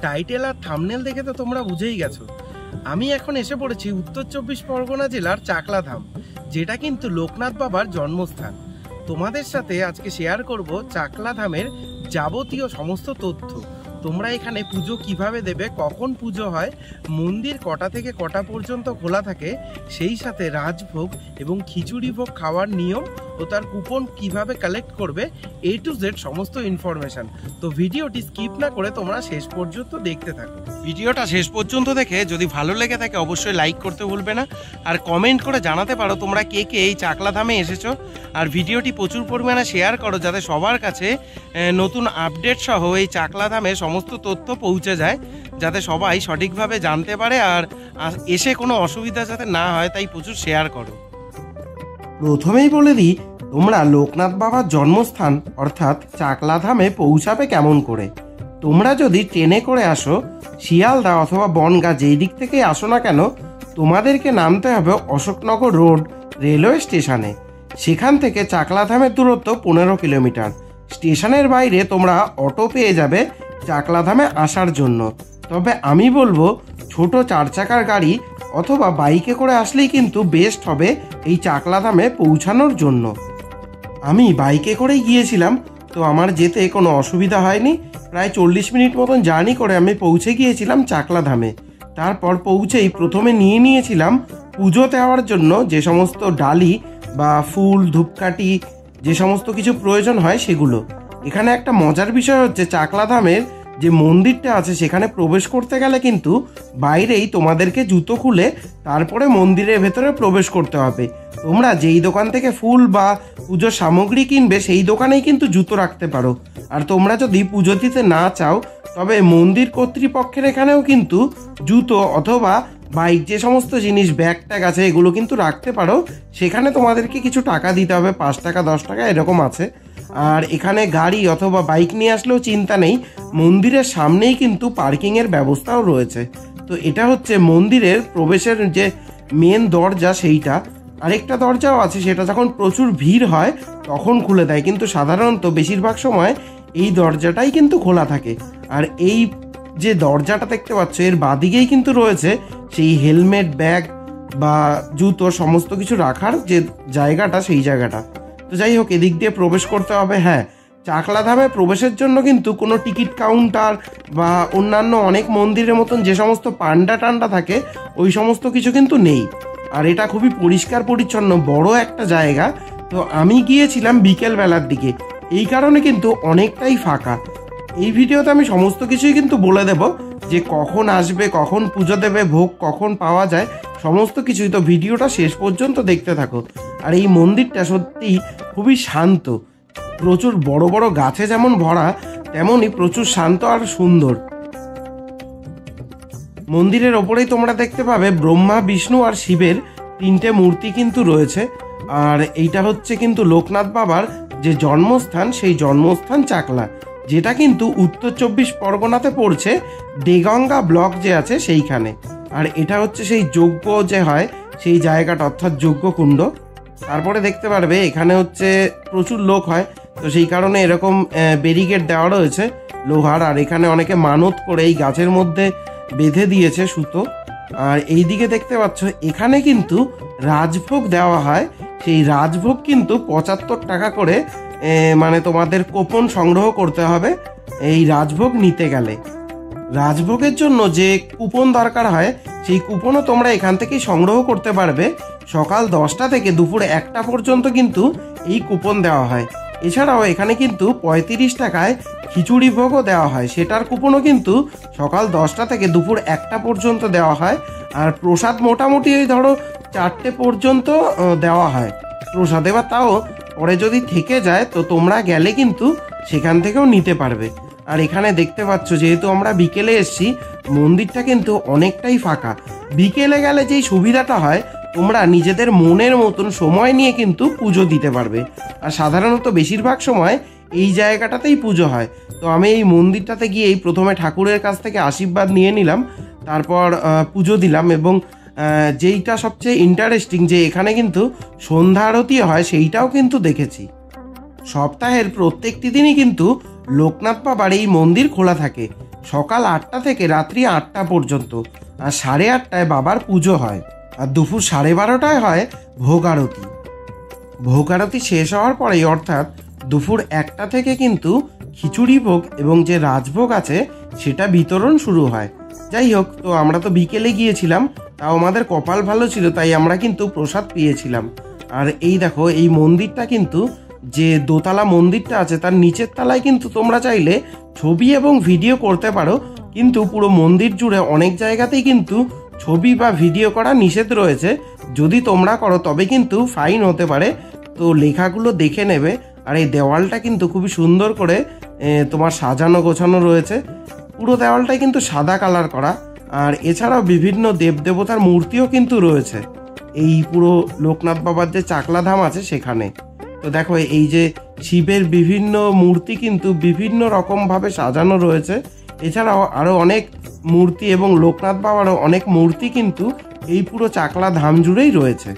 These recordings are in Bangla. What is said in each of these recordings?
টাইটেল আর থাম্বনেল দেখে তো তোমরা বুঝেই গেছো আমি এখন এসে পড়েছি উত্তর 24 পরগনা জেলার চাকলাধাম, যেটা কিন্তু লোকনাথ বাবার জন্মস্থান। তোমাদের সাথে আজকে শেয়ার করব চাকলাধামের যাবতীয় সমস্ত তথ্য। তোমরা এখানে পুজো কিভাবে দেবে, কখন পুজো হয়, মন্দির কটা থেকে কটা পর্যন্ত খোলা থাকে, সেই সাথে রাজভোগ এবং খিচুড়ি ভোগ খাওয়ার নিয়ম ও তার কুপন কিভাবে কালেক্ট করবে, A to Z সমস্ত ইনফরমেশন। তো ভিডিওটি স্কিপ না করে তোমরা শেষ পর্যন্ত দেখতে থাকো। ভিডিওটা শেষ পর্যন্ত দেখে যদি ভালো লেগে থাকে অবশ্যই লাইক করতে ভুলবে না, আর কমেন্ট করে জানাতে পারো তোমরা কে কে এই চাকলাধামে এসেছো। আর ভিডিওটি প্রচুর পরিমাণে শেয়ার করো যাতে সবার কাছে নতুন আপডেট সহ এই চাকলাধামে সমস্ত তথ্য পৌঁছে যায়, যাতে সবাই সঠিকভাবে জানতে পারে আর এসে কোনো অসুবিধা যাতে না হয়, তাই প্রচুর শেয়ার করো। প্রথমেই বলে দিই, তোমরা লোকনাথ বাবার জন্মস্থান অর্থাৎ চাকলাধামে পৌঁছাবে কেমন করে। তোমরা যদি ট্রেনে করে আসো, শিয়ালদা অথবা বনগাঁ যেই দিক থেকেই আসো না কেন, তোমাদেরকে নামতে হবে অশোকনগর রোড রেলওয়ে স্টেশনে। সেখান থেকে চাকলাধামের দূরত্ব 15 কিলোমিটার। স্টেশনের বাইরে তোমরা অটো পেয়ে যাবে চাকলাধামে আসার জন্য। তবে আমি বলবো ছোট 4 চাকার গাড়ি অথবা বাইকে করে আসলেই কিন্তু বেস্ট হবে এই চাকলাধামে পৌঁছানোর জন্য। আমি বাইকে করেই গিয়েছিলাম, তো আমার যেতে কোনো অসুবিধা হয়নি। প্রায় 40 মিনিট মতন জার্নি করে আমি পৌঁছে গিয়েছিলাম চাকলাধামে। তারপর পৌঁছেই প্রথমে নিয়েছিলাম পুজো দেওয়ার জন্য যে সমস্ত ডালি বা ফুল, ধূপকাঠি, যে সমস্ত কিছু প্রয়োজন হয় সেগুলো। এখানে একটা মজার বিষয় হচ্ছে, চাকলাধামের যে মন্দিরটা আছে সেখানে প্রবেশ করতে গেলে কিন্তু বাইরেই তোমাদেরকে জুতো খুলে তারপরে মন্দিরের ভেতরে প্রবেশ করতে হবে। তোমরা যেই দোকান থেকে ফুল বা পুজোর সামগ্রী কিনবে সেই দোকানেই কিন্তু জুতো রাখতে পারো। আর তোমরা যদি পুজো দিতে না চাও, তবে মন্দির কর্তৃপক্ষের এখানেও কিন্তু জুতো অথবা বাইক, যে সমস্ত জিনিস, ব্যাগ ট্যাগ আছে, এগুলো কিন্তু রাখতে পারো। সেখানে তোমাদেরকে কিছু টাকা দিতে হবে, 5 টাকা 10 টাকা এরকম আছে। আর এখানে গাড়ি অথবা বাইক নিয়ে আসলেও চিন্তা নেই, মন্দিরের সামনেই কিন্তু পার্কিংয়ের ব্যবস্থাও রয়েছে। তো এটা হচ্ছে মন্দিরের প্রবেশের যে মেন দরজা, সেইটা। আরেকটা দরজাও আছে, সেটা যখন প্রচুর ভিড় হয় তখন খুলে দেয়, কিন্তু সাধারণত বেশিরভাগ সময় এই দরজাটাই কিন্তু খোলা থাকে। আর এই যে দরজাটা দেখতে পাচ্ছ, এর বাদিকেই কিন্তু রয়েছে সেই হেলমেট, ব্যাগ বা জুতো সমস্ত কিছু রাখার যে জায়গাটা, সেই জায়গাটা। তো যাই হোক, এদিক দিয়ে প্রবেশ করতে হবে। হ্যাঁ, চাকলাধামে প্রবেশের জন্য কিন্তু কোনো টিকিট কাউন্টার বা অন্যান্য অনেক মন্দিরের মতন যে সমস্ত পান্ডা টান্ডা থাকে, ওই সমস্ত কিছু কিন্তু নেই। আর এটা খুবই পরিষ্কার পরিচ্ছন্ন বড় একটা জায়গা। তো আমি গিয়েছিলাম বিকেল বেলার দিকে, এই কারণে কিন্তু অনেকটাই ফাঁকা। এই ভিডিওতে আমি সমস্ত কিছুই কিন্তু বলে দেব, যে কখন আসবে, কখন পুজো দেবে, ভোগ কখন পাওয়া যায়, সমস্ত কিছুই। তো ভিডিওটা শেষ পর্যন্ত দেখতে থাকো। আর এই মন্দিরটা সত্যি খুবই শান্ত, প্রচুর বড় বড় গাছে যেমন ভরা, তেমনই প্রচুর শান্ত আর সুন্দর। মন্দিরের ওপরেই তোমরা দেখতে পাবে ব্রহ্মা, বিষ্ণু আর শিবের 3টে মূর্তি কিন্তু রয়েছে। আর এইটা হচ্ছে কিন্তু লোকনাথ বাবার যে জন্মস্থান, সেই জন্মস্থান চাকলা, যেটা কিন্তু উত্তর 24 পরগনাতে পড়ছে, দেগঙ্গা ব্লক যে আছে সেইখানে। আর এটা হচ্ছে সেই যজ্ঞ যে হয় সেই জায়গাটা, অর্থাৎ যজ্ঞকুণ্ড। তারপরে দেখতে পারবে এখানে হচ্ছে প্রচুর লোক হয়, তো সেই কারণে এরকম ব্যারিকেড দেওয়া রয়েছে লোহার। আর এখানে অনেকে মানত করে এই গাছের মধ্যে বেঁধে দিয়েছে সুতো। আর এই দিকে দেখতে পাচ্ছ, এখানে কিন্তু রাজভোগ দেওয়া হয়। সেই রাজভোগ কিন্তু 75 টাকা করে, মানে তোমাদের কুপন সংগ্রহ করতে হবে এই রাজভোগ নিতে গেলে। রাজভোগের জন্য যে কুপন দরকার হয়, সেই কুপনও তোমরা এখান থেকেই সংগ্রহ করতে পারবে। সকাল 10টা থেকে দুপুর 1টা পর্যন্ত কিন্তু এই কুপন দেওয়া হয়। এছাড়াও এখানে কিন্তু 35 টাকায় খিচুড়ি ভোগও দেওয়া হয়, সেটার কুপনও কিন্তু সকাল 10টা থেকে দুপুর 1টা পর্যন্ত দেওয়া হয়। আর প্রসাদ মোটামুটি ওই ধরো 4টে পর্যন্ত দেওয়া হয় প্রসাদ। এবার তাও পরে যদি থেকে যায়, তো তোমরা গেলে কিন্তু সেখান থেকেও নিতে পারবে। আর এখানে দেখতে পাচ্ছ, যেহেতু আমরা বিকেলে এসছি, মন্দিরটা কিন্তু অনেকটাই ফাঁকা। বিকেলে গেলে যেই সুবিধাটা হয়, তোমরা নিজেদের মনের মতন সময় নিয়ে কিন্তু পুজো দিতে পারবে। আর সাধারণত বেশিরভাগ সময় এই জায়গাটাতেই পুজো হয়। তো আমি এই মন্দিরটাতে গিয়েই প্রথমে ঠাকুরের কাছ থেকে আশীর্বাদ নিয়ে নিলাম, তারপর পুজো দিলাম। এবং যেইটা সবচেয়ে ইন্টারেস্টিং, যে এখানে কিন্তু সন্ধ্যা আরতি হয়, সেইটাও কিন্তু দেখেছি। সপ্তাহের প্রত্যেকটি দিনই কিন্তু লোকনাথ বাবার এই মন্দির খোলা থাকে। সকাল 8টা থেকে রাত্রি 8টা পর্যন্ত, আর 8:30টায় বাবার পুজো হয়, আর দুপুর 12:30টায় হয় ভোগ আরতি। ভোগ আরতি শেষ হওয়ার পরেই অর্থাৎ দুপুর 1টা থেকে কিন্তু খিচুড়ি ভোগ এবং যে রাজভোগ আছে সেটা বিতরণ শুরু হয়। যাই হোক, তো আমরা তো বিকেলে গিয়েছিলাম, তাও আমাদের কপাল ভালো ছিল, তাই আমরা কিন্তু প্রসাদ পেয়েছিলাম। আর এই দেখো, এই মন্দিরটা কিন্তু, যে দোতলা মন্দিরটা আছে তার নিচের তলায় কিন্তু তোমরা চাইলে ছবি এবং ভিডিও করতে পারো, কিন্তু পুরো মন্দির জুড়ে অনেক জায়গাতেই কিন্তু ছবি বা ভিডিও করা নিষেধ রয়েছে। যদি তোমরা করো তবে কিন্তু ফাইন হতে পারে, তো লেখাগুলো দেখে নেবে। আর এই দেওয়ালটা কিন্তু খুবই সুন্দর করে তোমার সাজানো গোছানো রয়েছে। পুরো দেওয়ালটাই কিন্তু সাদা কালার করা, আর এছাড়াও বিভিন্ন দেবদেবতার মূর্তিও কিন্তু রয়েছে এই পুরো লোকনাথ বাবার যে চাকলা ধাম আছে সেখানে। তো দেখো, এই যে শিবের বিভিন্ন মূর্তি কিন্তু বিভিন্ন রকমভাবে সাজানো রয়েছে। এছাড়াও আরও অনেক মূর্তি এবং লোকনাথ বাবারও অনেক মূর্তি কিন্তু এই পুরো চাকলা ধাম জুড়েই রয়েছে।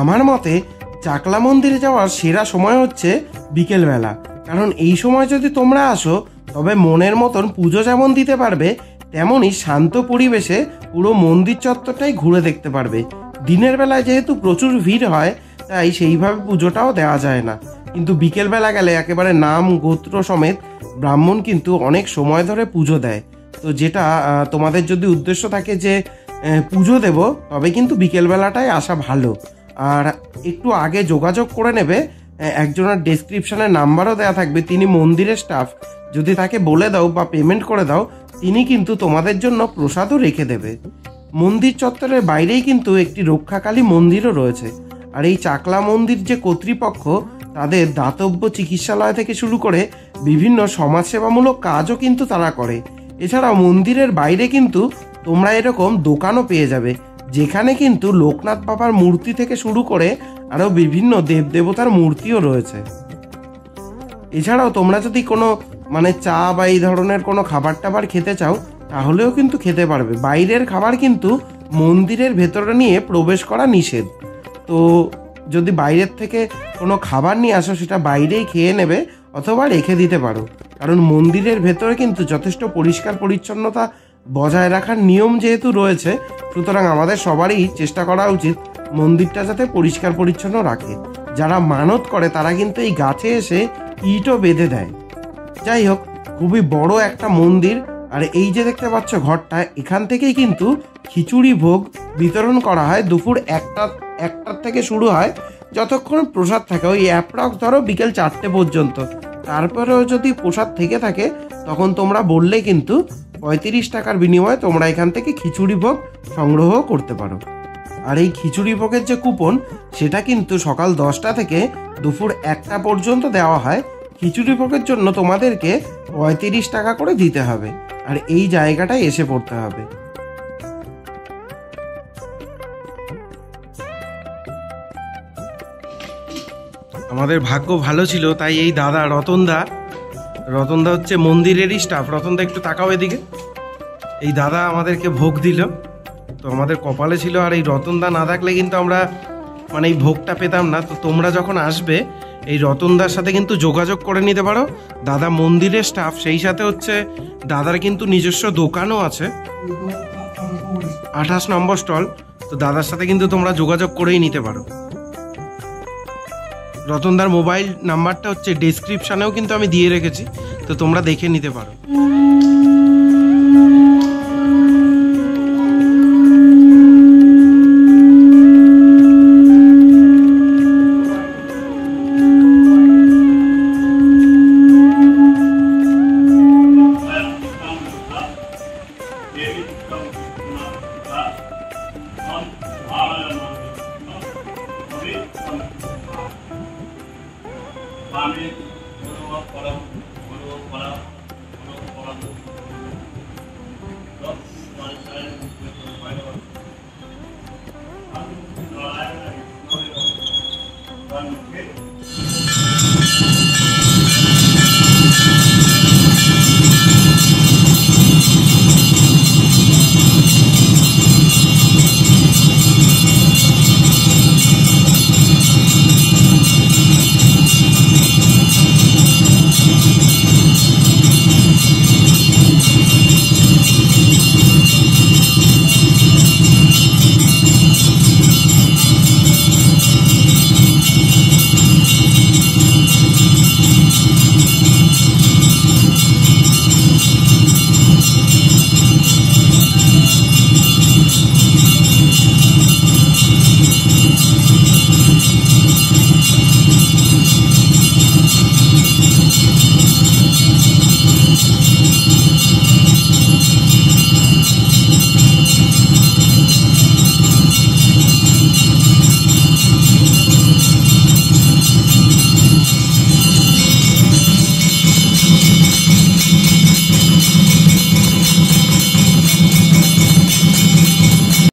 আমার মতে চাকলা মন্দিরে যাওয়ার সেরা সময় হচ্ছে বিকেলবেলা, কারণ এই সময় যদি তোমরা আসো তবে মনের মতন পুজো যেমন দিতে পারবে, তেমনই শান্ত পরিবেশে পুরো মন্দির চত্বরটাই ঘুরে দেখতে পারবে। দিনের বেলায় যেহেতু প্রচুর ভিড় হয়, তাই সেইভাবে পুজোটাও দেওয়া যায় না, কিন্তু বিকেলবেলা গেলে একেবারে নাম গোত্র সমেত ব্রাহ্মণ কিন্তু অনেক সময় ধরে পুজো দেয়। তো যেটা তোমাদের যদি উদ্দেশ্য থাকে যে পুজো দেব, তবে কিন্তু বিকেলবেলাটাই আসা ভালো। আর একটু আগে যোগাযোগ করে নেবে, একজনের ডেসক্রিপশনে নাম্বারও দেওয়া থাকবে, তিনি মন্দিরের স্টাফ। যদি তাকে বলে দাও বা পেমেন্ট করে দাও, তিনি কিন্তু তোমাদের জন্য প্রসাদও রেখে দেবে। মন্দির চত্বরের বাইরেই কিন্তু একটি রক্ষাকালী মন্দিরও রয়েছে। আর এই চাকলা মন্দির যে কর্তৃপক্ষ, তাদের দাতব্য চিকিৎসালয় থেকে শুরু করে বিভিন্ন সমাজসেবামূলক কাজও কিন্তু তারা করে। এছাড়াও মন্দিরের বাইরে কিন্তু তোমরা এরকম দোকানও পেয়ে যাবে, যেখানে কিন্তু লোকনাথ বাবার মূর্তি থেকে শুরু করে আরও বিভিন্ন দেবদেবতার মূর্তিও রয়েছে। এছাড়াও তোমরা যদি কোনো চা বা এই ধরনের কোনো খাবার টাবার খেতে চাও, তাহলেও কিন্তু খেতে পারবে। বাইরের খাবার কিন্তু মন্দিরের ভেতরে নিয়ে প্রবেশ করা নিষেধ। তো যদি বাইরের থেকে কোনো খাবার নিয়ে আসো, সেটা বাইরেই খেয়ে নেবে অথবা রেখে দিতে পারো, কারণ মন্দিরের ভেতরে কিন্তু যথেষ্ট পরিষ্কার পরিচ্ছন্নতা বজায় রাখার নিয়ম যেহেতু রয়েছে, সুতরাং আমাদের সবারই চেষ্টা করা উচিত মন্দিরটা যাতে পরিষ্কার পরিচ্ছন্ন রাখে। যারা মানত করে তারা কিন্তু এই গাছে এসে ইটও বেঁধে দেয়। যাই হোক, খুবই বড় একটা মন্দির। আর এই যে দেখতে পাচ্ছ ঘরটা, এখান থেকেই কিন্তু খিচুড়ি ভোগ বিতরণ করা হয়। দুপুর 1টার থেকে শুরু হয়, যতক্ষণ প্রসাদ থাকে, ওই অ্যাপ্রক্স ধরো বিকেল 4টে পর্যন্ত। তারপরেও যদি প্রসাদ থেকে থাকে, তখন তোমরা বললে কিন্তু 35 টাকার বিনিময়ে তোমরা এখান থেকে খিচুড়ি ভোগ সংগ্রহ করতে পারো। আর এই খিচুড়ি ভোগের যে কুপন, সেটা কিন্তু সকাল 10টা থেকে দুপুর 1টা পর্যন্ত দেওয়া হয়। খিচুড়ি ভোগের জন্য তোমাদেরকে 35 টাকা করে দিতে হবে, আর এই জায়গাটায় এসে পড়তে হবে। আমাদের ভাগ্য ভালো ছিল, তাই এই দাদা রতনদা হচ্ছে মন্দিরেরই স্টাফ। রতনদা একটু তাকাও এদিকে। এই দাদা আমাদেরকে ভোগ দিল, তো আমাদের কপালে ছিল। আর এই রতনদা না থাকলে কিন্তু আমরা এই ভোগটা পেতাম না। তো তোমরা যখন আসবে, এই রতনদার সাথে কিন্তু যোগাযোগ করে নিতে পারো। দাদা মন্দিরের স্টাফ, সেই সাথে হচ্ছে দাদার কিন্তু নিজস্ব দোকানও আছে, 28 নম্বর স্টল। তো দাদার সাথে কিন্তু তোমরা যোগাযোগ করেই নিতে পারো। রতনদার মোবাইল নাম্বারটা হচ্ছে ডেসক্রিপশানেও কিন্তু আমি দিয়ে রেখেছি, তো তোমরা দেখে নিতে পারো।